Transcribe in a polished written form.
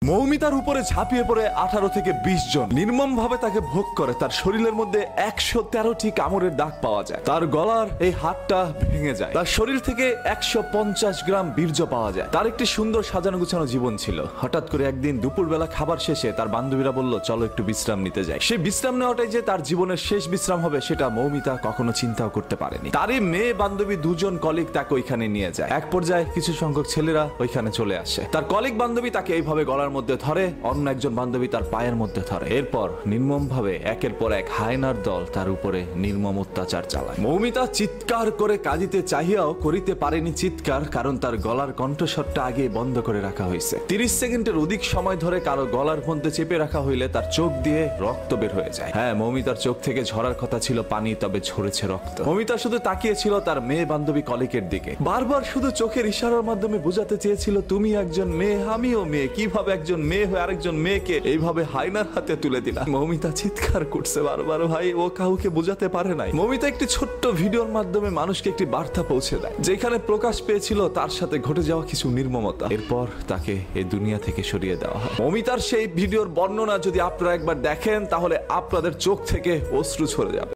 মৌমিতার উপরে ঝাঁপিয়ে পড়ে 18 থেকে 20 জন নির্মমভাবে তাকে ভোগ করে। তার শরীরের মধ্যে 113টি কামড়ের দাগ পাওয়া যায়। তার গলার এই হাতটা ভেঙে যায়। তার শরীর থেকে 150 গ্রাম বীর্য পাওয়া যায়। তার একটি সুন্দর সাজানো গুছানো জীবন ছিল। হঠাৎ করে একদিন দুপুরবেলা খাবার শেষে তার বান্ধবীরা বলল, চলো একটু বিশ্রাম নিতে যাই। সেই বিশ্রাম নেওয়াটাই যে তার জীবনের শেষ বিশ্রাম হবে সেটা মৌমিতা কখনো চিন্তাও করতে পারেনি। তারই মেয়ে বান্ধবী দুজন কলিগ তাকে ওইখানে নিয়ে যায়। এক পর্যায়ে কিছু সংখ্যক ছেলেরা ওইখানে চলে আসে। তার কলিগ বান্ধবী তাকে এইভাবে গলার মধ্যে ধরে, অন্য একজন বান্ধবী তার পায়ের মধ্যে ধরে। এরপর নির্মম ভাবে একের পর এক হায়নার দল তার উপরে নির্মম অত্যাচার চালায়। মৌমিতা চিৎকার করে কাঁদিতে চাহিয়াও করিতে পারেনি চিৎকার, কারণ তার গলার কণ্ঠস্বরটা আগে বন্ধ করে রাখা হয়েছে। 30 সেকেন্ডের অধিক সময় ধরে কারো গলার মধ্যে চেপে রাখা হইলে তার চোখ দিয়ে রক্ত বের হয়ে যায়। হ্যাঁ, মৌমিতার চোখ থেকে ঝরার কথা ছিল পানি, তবে ঝরেছে রক্ত। মৌমিতা শুধু তাকিয়েছিল তার মেয়ে বান্ধবী কলিকের দিকে। বারবার শুধু চোখের ইশারার মাধ্যমে বোঝাতে চেয়েছিল, তুমি একজন মেয়ে, আমিও মেয়ে। কিভাবে একজন মেয়ে হয়ে আরেকজন মেয়েকে এইভাবে হায়নার হাতে তুলে দিলা? মৌমিতা চিৎকার করছে বারবার। ভাই, ও কাউকে বোঝাতে পারে নাই। মৌমিতা একটি ছোট্ট ভিডিওর মাধ্যমে মানুষকে একটি বার্তা পৌঁছে দেয়, যেখানে প্রকাশ পেয়েছিল তার সাথে ঘটে যাওয়া কিছু নির্মমতা। এরপর তাকে এই দুনিয়া থেকে সরিয়ে দেওয়া হয়। মৌমিতার সেই ভিডিওর বর্ণনা যদি আপনারা একবার দেখেন, তাহলে আপনাদের চোখ থেকে অশ্রু ঝরে যাবে।